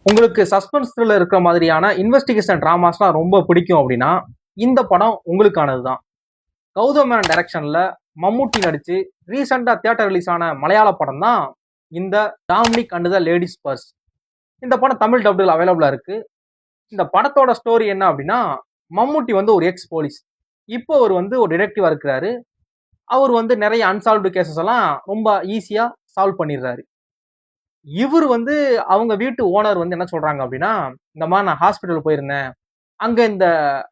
உங்களுக்கு suspense thriller இருக்கிற மாதிரியான இன்வெஸ்டிகேஷன் டிராமாஸ்லாம் ரொம்ப பிடிக்கும் அப்படின்னா இந்த படம் உங்களுக்கானது தான். கௌதம் மேனன் டைரக்ஷன்ல மம்முட்டி நடிச்சு ரீசெண்டா தியேட்டர் ரிலீஸ் ஆன மலையாள படம் தான் இந்த Dominic and the ladies purse. இந்த படம் தமிழ் டப்டில் அவைலபிளா இருக்கு. இந்த படத்தோட ஸ்டோரி என்ன அப்படின்னா, மம்முட்டி வந்து ஒரு எக்ஸ் போலீஸ். இப்போ அவர் வந்து ஒரு டிடெக்டிவா இருக்கிறாரு. அவர் வந்து நிறைய அன்சால்வ்டு கேசஸ் எல்லாம் ரொம்ப ஈஸியா சால்வ் பண்ணிடுறாரு. இவர் வந்து அவங்க வீட்டு ஓனர் வந்து என்ன சொல்றாங்க அப்படின்னா, இந்த மாதிரி நான் ஹாஸ்பிட்டல் போயிருந்தேன். அங்க இந்த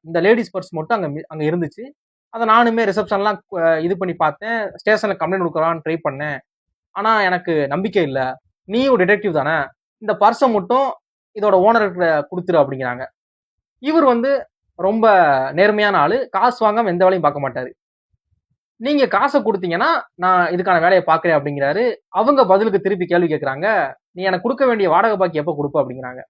இந்த லேடிஸ் பர்ஸ் மட்டும் அங்க இருந்துச்சு. அத நானுமே ரிசப்ஷன்லாம் இது பண்ணி பார்த்தேன். ஸ்டேஷன்ல கம்ப்ளைண்ட் குடுக்கலாம்னு ட்ரை பண்ணேன். ஆனா எனக்கு நம்பிக்கை இல்ல. நீயும் டிடெக்டிவ் தானே. இந்த பர்ஸ மட்டும் இதோட ஓனர்கிட்ட குடுத்துரு அப்படிங்கிறாங்க. இவர் வந்து ரொம்ப நேர்மையான ஆளு. காசு வாங்காம எந்த வேலையும் பார்க்க மாட்டாரு. நீங்க காச குடுத்தீங்கன்னா, நான் இதுக்கான வேலைய பார்க்கிறேன் அப்படிங்கிறாரு. அவங்க பதிலுக்கு திருப்பி கேள்வி கேட்கறாங்க. நீ எனக்கு குடுக்க வேண்டிய வாடகை பாக்கி எப்ப குடுப்ப அப்படிங்கிறாங்க.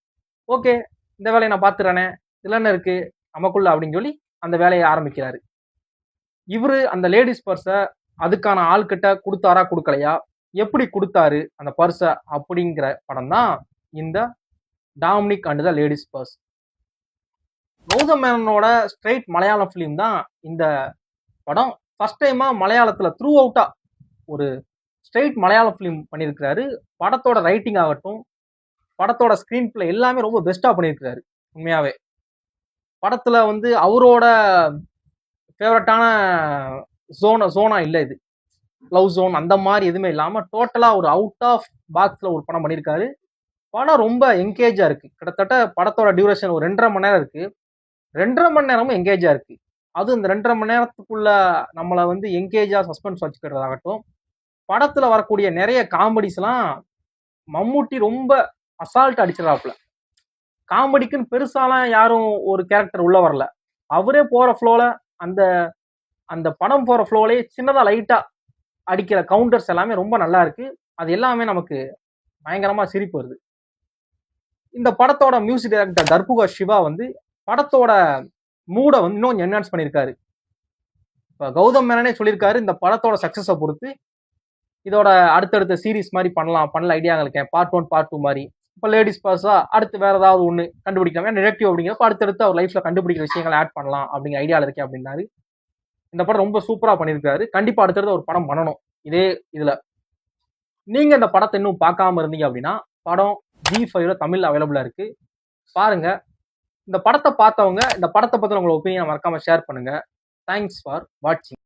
ஓகே. இந்த வேலைய நான் பார்த்துறேனே. இதுல என்ன இருக்கு? நமக்குள்ள அப்படின்னு சொல்லி அந்த வேலைய ஆரம்பிக்கிறாரு. இவரு அந்த லேடிஸ் பர்ஸ அதுக்கான ஆள்கிட்ட குடுத்தாரா குடுக்கலையா? எப்படி குடுத்தாரு அந்த பர்ஸ அப்படிங்கிற படம் தான் இந்த Dominic and the ladies purse. Gautham மேனனோட ஸ்ட்ரெயிட் மலையாளம் ஃபிலிம் தான் இந்த படம். ஃபர்ஸ்ட் டைமா மலையாளத்துல த்ரூ அவுட்டா ஒரு ஸ்ட்ரெயிட் மலையாளம் ஃபிலிம் பண்ணியிருக்கிறாரு. படத்தோட ரைட்டிங் ஆகட்டும், படத்தோட ஸ்கிரீன் பிளே எல்லாமே ரொம்ப பெஸ்டா பண்ணியிருக்கிறாரு உண்மையாவே. படத்துல வந்து அவரோட ஃபேவரட்டான ஜோனா இல்ல இது. லவ் ஜோன் அந்த மாதிரி எதுவுமே இல்லாம டோட்டலா ஒரு அவுட் ஆஃப் பாக்ஸ்ல ஒரு படம் பண்ணியிருக்காரு. படம் ரொம்ப என்கேஜா இருக்கு. கிட்டத்தட்ட படத்தோட டியூரேஷன் ஒரு 2.5 மணி நேரம் இருக்கு. 2.5 மணி நேரமும் என்கேஜா இருக்கு. அது இந்த 2.5 மணி நேரத்துக்குள்ள நம்மள வந்து என்கேஜா சஸ்பென்ஸ் வச்சுக்கிறதாகட்டும், படத்துல வரக்கூடிய நிறைய காமெடிஸ் எல்லாம் மம்முட்டி ரொம்ப அசால்ட் அடிச்சிடறாப்புல. காமெடிக்குன்னு பெருசாலாம் யாரும் ஒரு கேரக்டர் உள்ள வரல. அவரே போற ஃப்ளோல அந்த அந்த படம் போற ஃப்ளோலயே சின்னதா லைட்டா அடிக்கிற கவுண்டர்ஸ் எல்லாமே ரொம்ப நல்லா இருக்கு. அது எல்லாமே நமக்கு பயங்கரமா சிரிப்பு வருது. இந்த படத்தோட மியூசிக் டைரக்டர் தர்புகா சிவா வந்து படத்தோட மூட வந்து இன்னும் என்ஹான்ஸ் பண்ணியிருக்காரு. இப்ப கௌதம் மேனனே சொல்லியிருக்காரு, இந்த படத்தோட சக்சஸ பொறுத்து இதோட அடுத்தடுத்த சீரிஸ் மாதிரி பண்ணல ஐடியாங்க இருக்கேன். பார்ட் 1 பார்ட் 2 மாதிரி. இப்ப லேடிஸ் பர்ஸா அடுத்து வேற ஏதாவது ஒண்ணு கண்டுபிடிக்கலாம். டிடெக்டிவ் அப்படிங்கிறப்ப அடுத்தடுத்து அவர் லைஃப்ல கண்டுபிடிக்கிற விஷயங்களை ஆட் பண்ணலாம் அப்படிங்கிற ஐடியால இருக்கேன் அப்படின்னாரு. இந்த படம் ரொம்ப சூப்பரா பண்ணியிருக்காரு. கண்டிப்பா அடுத்தடுத்து ஒரு படம் பண்ணணும் இதே இதுல. நீங்க இந்த படத்தை இன்னும் பார்க்காம இருந்தீங்க அப்படின்னா படம் G5ல தமிழ்ல அவைலபிளா இருக்கு. பாருங்க. இந்த படத்தை பார்த்தவங்க இந்த படத்தை பத்தின உங்களோட ஒப்பீனியன் மறக்காம ஷேர் பண்ணுங்க. தேங்க்ஸ் ஃபார் வாட்சிங்.